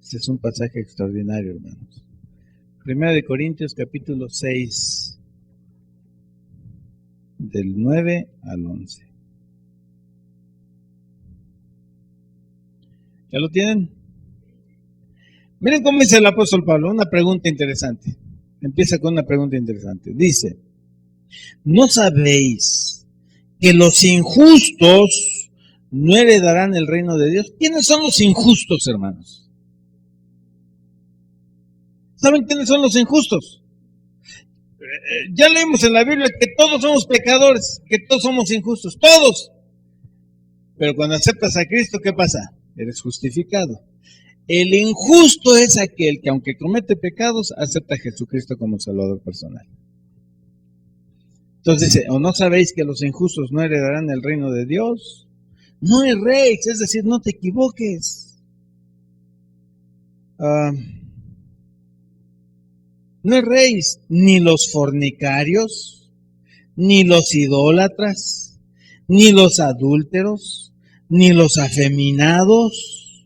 Este es un pasaje extraordinario, hermanos. Primera de Corintios, capítulo 6, del 9 al 11. ¿Ya lo tienen? Miren cómo dice el apóstol Pablo, una pregunta interesante. Empieza con una pregunta interesante. Dice, ¿no sabéis que los injustos no heredarán el reino de Dios? ¿Quiénes son los injustos, hermanos? ¿Saben quiénes son los injustos? Ya leímos en la Biblia que todos somos pecadores, que todos somos injustos, todos. Pero cuando aceptas a Cristo, ¿qué pasa? Eres justificado. El injusto es aquel que, aunque comete pecados, acepta a Jesucristo como Salvador personal. Entonces dice, ¿o no sabéis que los injustos no heredarán el reino de Dios? No erréis, es decir, no te equivoques. No erréis ni los fornicarios, ni los idólatras, ni los adúlteros, ni los afeminados,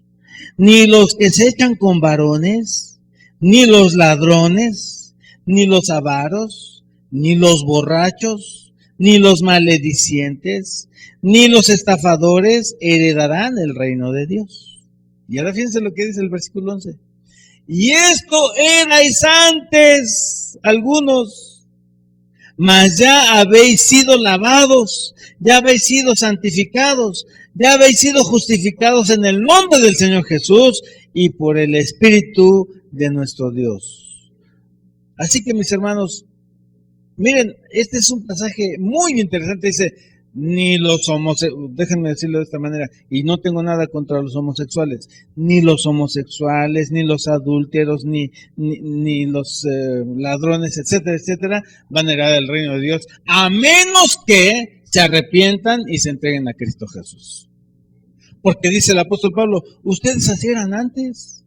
ni los que se echan con varones, ni los ladrones, ni los avaros, ni los borrachos, ni los maledicientes, ni los estafadores heredarán el reino de Dios. Y ahora fíjense lo que dice el versículo 11. Y esto erais antes algunos, mas ya habéis sido lavados, ya habéis sido santificados, ya habéis sido justificados en el nombre del Señor Jesús y por el Espíritu de nuestro Dios. Así que, mis hermanos, miren, este es un pasaje muy interesante. Dice, ni los homosexuales, déjenme decirlo de esta manera, y no tengo nada contra los homosexuales, ni los homosexuales, ni los adúlteros, ni los ladrones, etcétera, etcétera, van a heredar el reino de Dios, a menos que se arrepientan y se entreguen a Cristo Jesús. Porque dice el apóstol Pablo, ustedes así eran antes,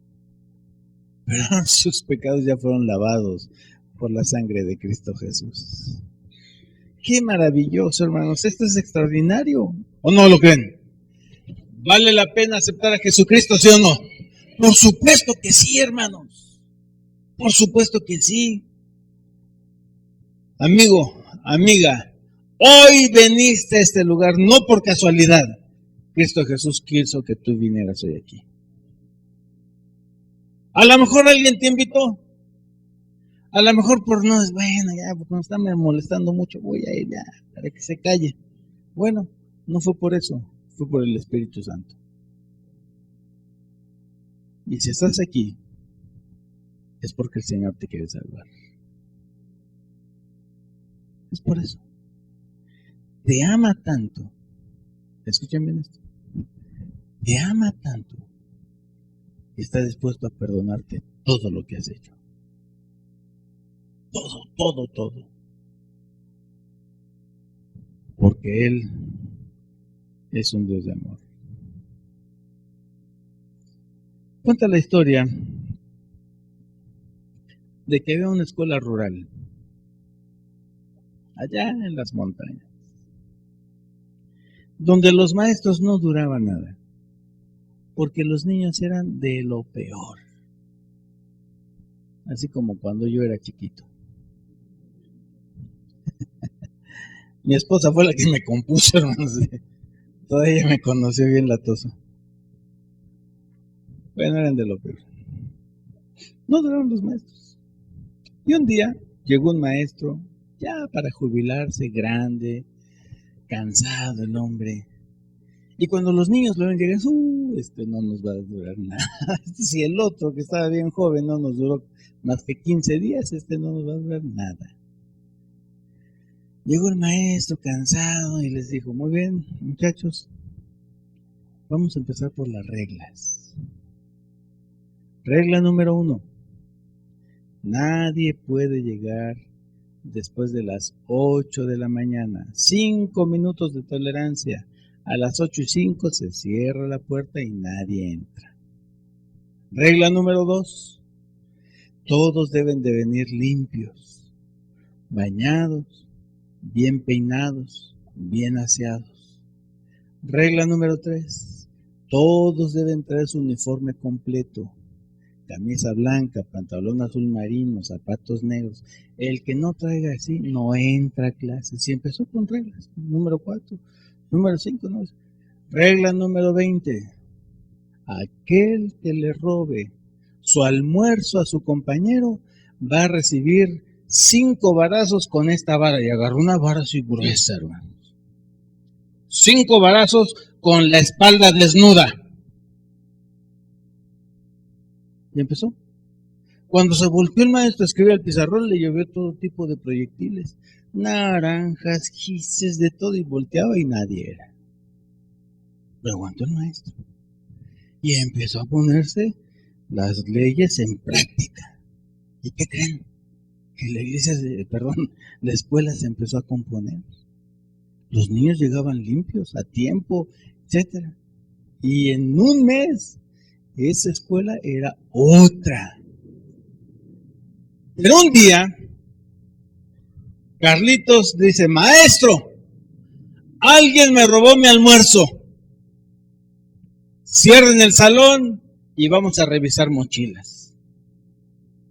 pero sus pecados ya fueron lavados por la sangre de Cristo Jesús. Qué maravilloso, hermanos. Esto es extraordinario. ¿O no lo creen? ¿Vale la pena aceptar a Jesucristo, sí o no? Por supuesto que sí, hermanos. Por supuesto que sí. Amigo, amiga, hoy veniste a este lugar no por casualidad. Cristo Jesús quiso que tú vinieras hoy aquí. A lo mejor alguien te invitó. A lo mejor por no es bueno, ya, porque nos están molestando mucho, voy a ir ya, para que se calle. Bueno, no fue por eso, fue por el Espíritu Santo. Y si estás aquí, es porque el Señor te quiere salvar. Es por eso. Te ama tanto. Escuchen bien esto. Te ama tanto y está dispuesto a perdonarte todo lo que has hecho. Todo, todo, todo. Porque Él es un Dios de amor. Cuenta la historia de que había una escuela rural allá en las montañas, donde los maestros no duraban nada, porque los niños eran de lo peor, así como cuando yo era chiquito. Mi esposa fue la que me compuso, hermanos. Todavía me conoció bien latoso. Bueno, eran de lo peor. No duraron los maestros. Y un día llegó un maestro, ya para jubilarse, grande, cansado el hombre. Y cuando los niños lo ven llegar, este no nos va a durar nada. Si el otro que estaba bien joven no nos duró más que 15 días, este no nos va a durar nada. Llegó el maestro cansado y les dijo, muy bien, muchachos, vamos a empezar por las reglas. Regla número 1. Nadie puede llegar después de las 8 de la mañana. 5 minutos de tolerancia. A las 8:05 se cierra la puerta y nadie entra. Regla número 2. Todos deben de venir limpios, bañados, bien peinados, bien aseados. Regla número 3. Todos deben traer su uniforme completo. Camisa blanca, pantalón azul marino, zapatos negros. El que no traiga así no entra a clases. Y empezó con reglas. Número 4. Número 5. No. Regla número 20. Aquel que le robe su almuerzo a su compañero va a recibir 5 varazos con esta vara. Y agarró una vara así gruesa, hermanos. 5 varazos con la espalda desnuda. Y empezó. Cuando se volvió el maestro a escribir al pizarrón, le llovió todo tipo de proyectiles, naranjas, gises, de todo, y volteaba y nadie era. Lo aguantó el maestro. Y empezó a ponerse las leyes en práctica. ¿Y qué creen? Que la escuela se empezó a componer. Los niños llegaban limpios, a tiempo, etc. Y en un mes, esa escuela era otra. Pero un día, Carlitos dice, maestro, alguien me robó mi almuerzo. Cierren el salón y vamos a revisar mochilas.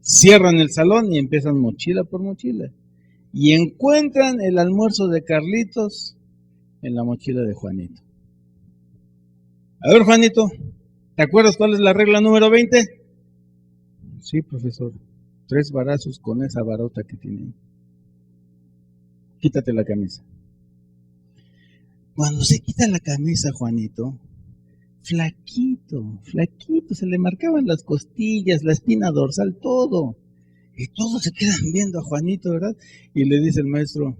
Cierran el salón y empiezan mochila por mochila. Y encuentran el almuerzo de Carlitos en la mochila de Juanito. A ver, Juanito, ¿te acuerdas cuál es la regla número 20? Sí, profesor. 3 varazos con esa varota que tiene ahí. Quítate la camisa. Cuando se quita la camisa, Juanito, flaquito, flaquito, se le marcaban las costillas, la espina dorsal, todo. Y todos se quedan viendo a Juanito, ¿verdad? Y le dice el maestro,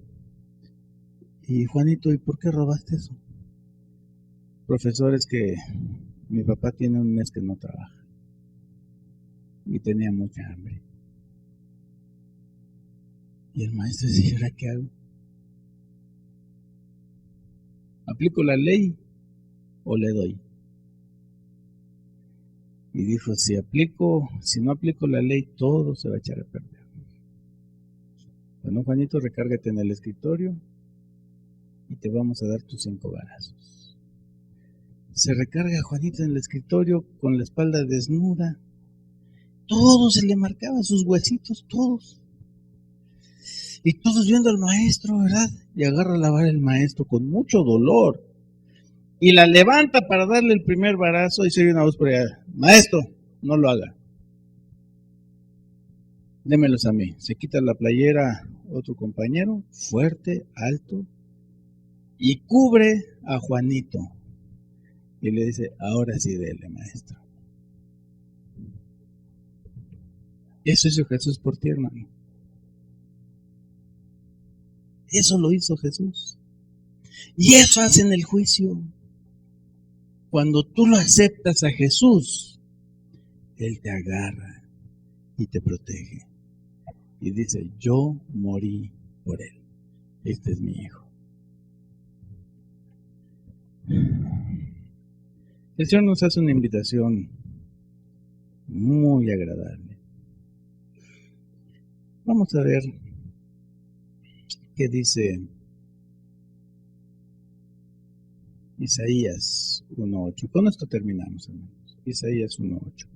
y Juanito, ¿y por qué robaste eso? Profesor, es que mi papá tiene un mes que no trabaja y tenía mucha hambre. Y el maestro dice, ¿ahora qué hago? ¿Aplico la ley o le doy? Y dijo, si no aplico la ley, todo se va a echar a perder. Bueno, Juanito, recárgate en el escritorio y te vamos a dar tus 5 varazos. Se recarga Juanito en el escritorio con la espalda desnuda. Todo se le marcaba, sus huesitos, todos. Y todos viendo al maestro, ¿verdad? Y agarra la vara el maestro con mucho dolor. Y la levanta para darle el primer varazo y se oye una voz por allá. Maestro, no lo haga. Démelos a mí. Se quita la playera otro compañero, fuerte, alto, y cubre a Juanito. Y le dice, ahora sí dele, maestro. Eso hizo Jesús por ti, hermano. Eso lo hizo Jesús. Y eso hace en el juicio. Cuando tú lo aceptas a Jesús, Él te agarra y te protege. Y dice, yo morí por Él. Este es mi hijo. El Señor nos hace una invitación muy agradable. Vamos a ver qué dice Isaías 1:8. Con esto terminamos, hermanos. Isaías 1:8.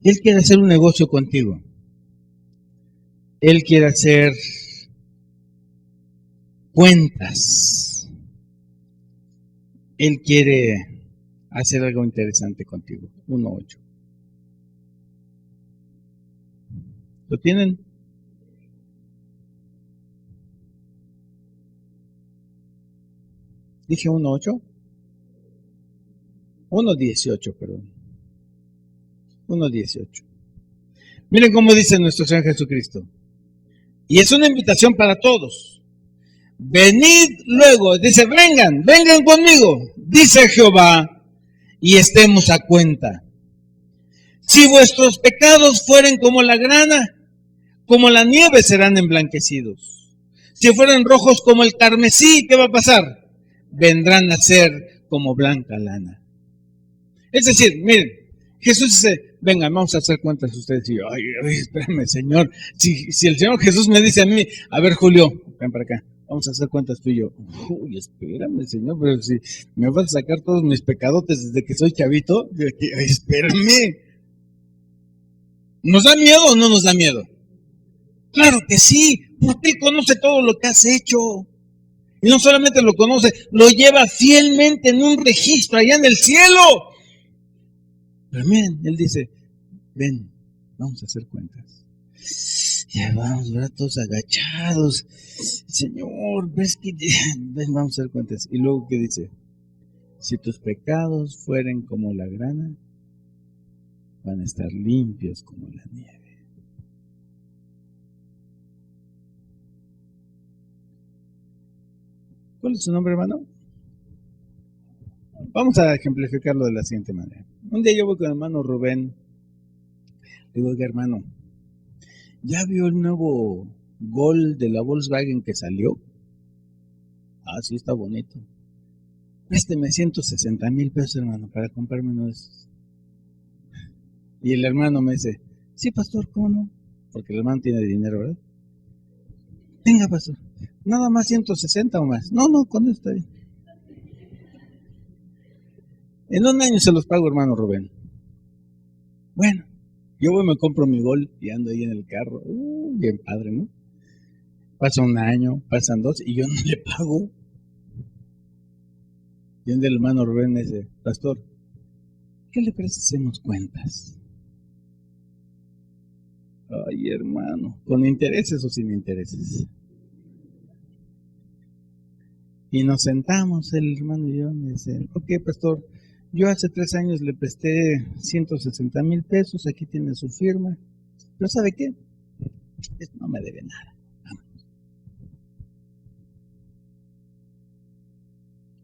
Él quiere hacer un negocio contigo. Él quiere hacer cuentas. Él quiere hacer algo interesante contigo. 1:8. ¿Lo tienen? Dije 1:8. 1:18, perdón. 1:18. Miren cómo dice nuestro Señor Jesucristo. Y es una invitación para todos. Venid luego, dice, vengan conmigo, dice Jehová, y estemos a cuenta. Si vuestros pecados fueren como la grana, como la nieve serán emblanquecidos. Si fueren rojos como el carmesí, ¿qué va a pasar? Vendrán a ser como blanca lana. Es decir, miren, Jesús dice, vengan, vamos a hacer cuentas ustedes y yo. Ay, espérame, Señor. Si el Señor Jesús me dice a mí, a ver, Julio, ven para acá, vamos a hacer cuentas tú y yo. Uy, espérame, Señor, pero si me vas a sacar todos mis pecadotes desde que soy chavito, espérame. ¿Nos da miedo o no nos da miedo? Claro que sí, porque Él conoce todo lo que has hecho. Y no solamente lo conoce, lo lleva fielmente en un registro allá en el cielo. Pero miren, Él dice, ven, vamos a hacer cuentas. Ya vamos, ¿verdad? Todos agachados. Señor, ves que ven, vamos a hacer cuentas. Y luego, ¿qué dice? Si tus pecados fueren como la grana, van a estar limpios como la nieve. ¿Cuál es su nombre, hermano? Vamos a ejemplificarlo de la siguiente manera. Un día yo voy con el hermano Rubén. Le digo, oiga, hermano, ¿ya vio el nuevo Gol de la Volkswagen que salió? Ah, sí, está bonito. Présteme 160,000 pesos, hermano, para comprarme uno de esos. Y el hermano me dice, sí, pastor, ¿cómo no? Porque el hermano tiene dinero, ¿verdad? Venga, pastor, nada más 160 o más. No, con esto está bien. En un año se los pago, hermano Rubén. Bueno, yo voy, me compro mi Gol y ando ahí en el carro. Bien padre, ¿no? Pasa un año, pasan 2 y yo no le pago. Y el hermano Rubén me dice, pastor, ¿qué le parece si hacemos cuentas? Ay, hermano, ¿con intereses o sin intereses? Y nos sentamos, el hermano y yo, me dice, ok, pastor, yo hace 3 años le presté 160,000 pesos, aquí tiene su firma, pero ¿sabe qué? No me debe nada.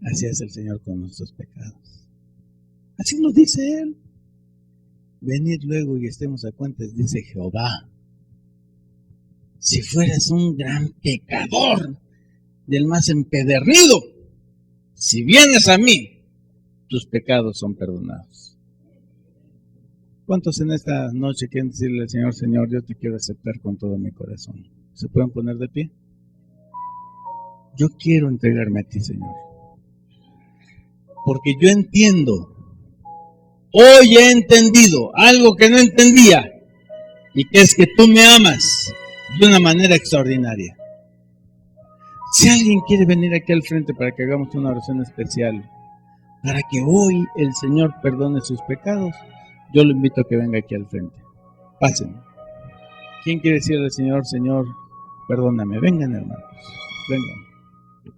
Así es el Señor con nuestros pecados. Así nos dice Él. Venid luego y estemos a cuentas, dice Jehová. Si fueras un gran pecador, del más empedernido, si vienes a mí, tus pecados son perdonados. ¿Cuántos en esta noche quieren decirle al Señor, Señor, yo te quiero aceptar con todo mi corazón? ¿Se pueden poner de pie? Yo quiero entregarme a ti, Señor. Porque yo entiendo, hoy he entendido algo que no entendía, y que es que tú me amas de una manera extraordinaria. Si alguien quiere venir aquí al frente para que hagamos una oración especial, para que hoy el Señor perdone sus pecados, yo lo invito a que venga aquí al frente. Pasen. ¿Quién quiere decirle al Señor, Señor, perdóname? Vengan, hermanos, vengan.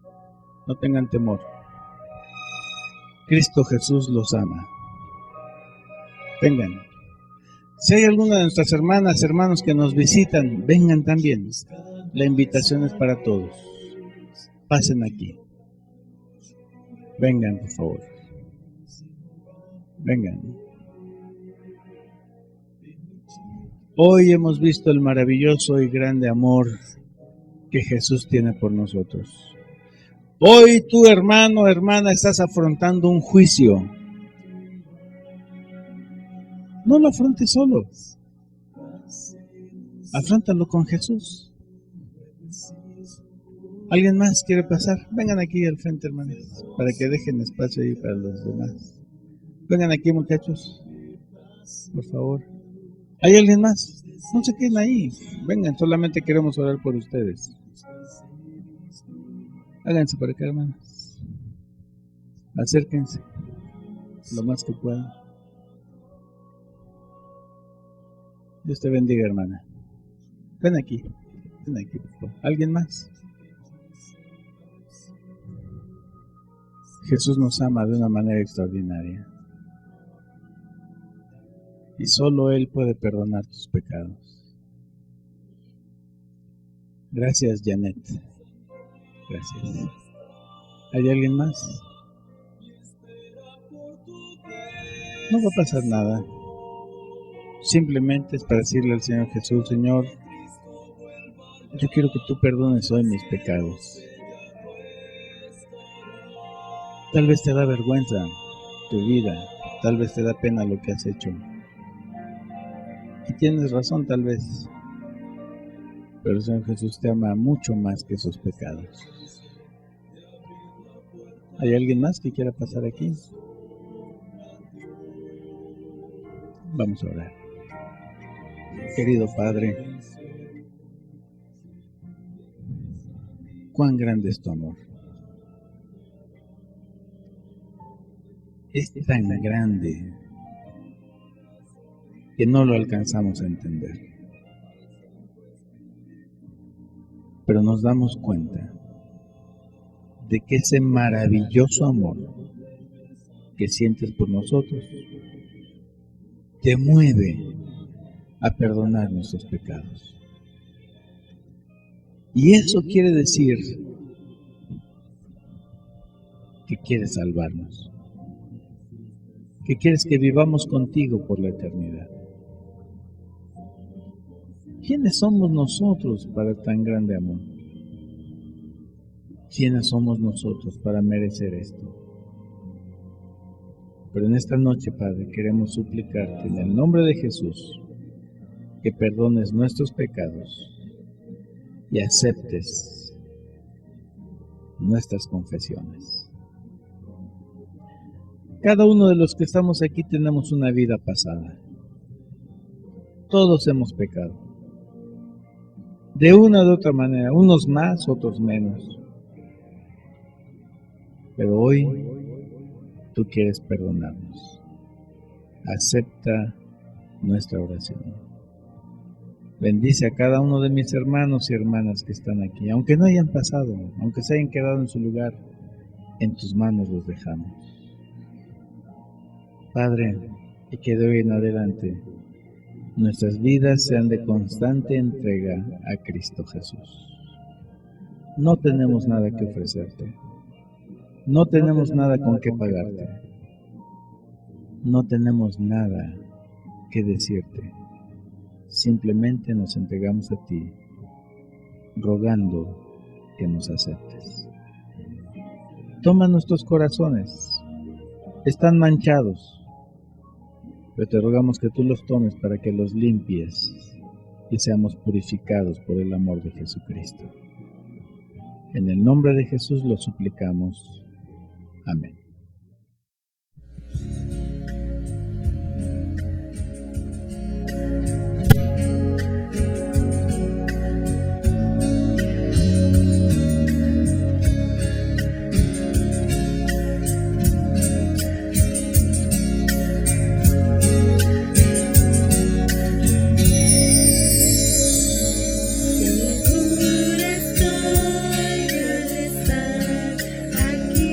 No tengan temor. Cristo Jesús los ama. Vengan. Si hay alguna de nuestras hermanas, hermanos que nos visitan, vengan también. La invitación es para todos. Pasen aquí. Vengan, por favor. Vengan. Hoy hemos visto el maravilloso y grande amor que Jesús tiene por nosotros. Hoy tú, hermano, hermana, estás afrontando un juicio. No lo afrontes solo. Afróntalo con Jesús. ¿Alguien más quiere pasar? Vengan aquí al frente, hermanos, para que dejen espacio ahí para los demás. Vengan aquí, muchachos, por favor. ¿Hay alguien más? No se queden ahí. Vengan, solamente queremos orar por ustedes. Háganse por acá, hermanos. Acérquense lo más que puedan. Dios te bendiga, hermana. Ven aquí, por favor. ¿Alguien más? Jesús nos ama de una manera extraordinaria. Y solo Él puede perdonar tus pecados. Gracias, Janet. Gracias. ¿Hay alguien más? No va a pasar nada. Simplemente es para decirle al Señor Jesús: Señor, yo quiero que tú perdones hoy mis pecados. Tal vez te da vergüenza tu vida, tal vez te da pena lo que has hecho. Y tienes razón, tal vez. Pero el Señor Jesús te ama mucho más que esos pecados. ¿Hay alguien más que quiera pasar aquí? Vamos a orar. Querido Padre, cuán grande es tu amor. Es tan grande que no lo alcanzamos a entender. Pero nos damos cuenta de que ese maravilloso amor que sientes por nosotros te mueve a perdonar nuestros pecados. Y eso quiere decir que quieres salvarnos, que quieres que vivamos contigo por la eternidad. ¿Quiénes somos nosotros para tan grande amor? ¿Quiénes somos nosotros para merecer esto? Pero en esta noche, Padre, queremos suplicarte en el nombre de Jesús que perdones nuestros pecados y aceptes nuestras confesiones. Cada uno de los que estamos aquí tenemos una vida pasada. Todos hemos pecado. De una u otra manera, unos más, otros menos. Pero hoy tú quieres perdonarnos. Acepta nuestra oración. Bendice a cada uno de mis hermanos y hermanas que están aquí, aunque no hayan pasado, aunque se hayan quedado en su lugar, en tus manos los dejamos. Padre, y que de hoy en adelante nuestras vidas sean de constante entrega a Cristo Jesús. No tenemos nada que ofrecerte. No tenemos nada con qué pagarte. No tenemos nada que decirte. Simplemente nos entregamos a ti, rogando que nos aceptes. Toma nuestros corazones. Están manchados. Pero te rogamos que tú los tomes para que los limpies y seamos purificados por el amor de Jesucristo. En el nombre de Jesús lo suplicamos. Amén. Segura estoy de estar aquí.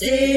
sé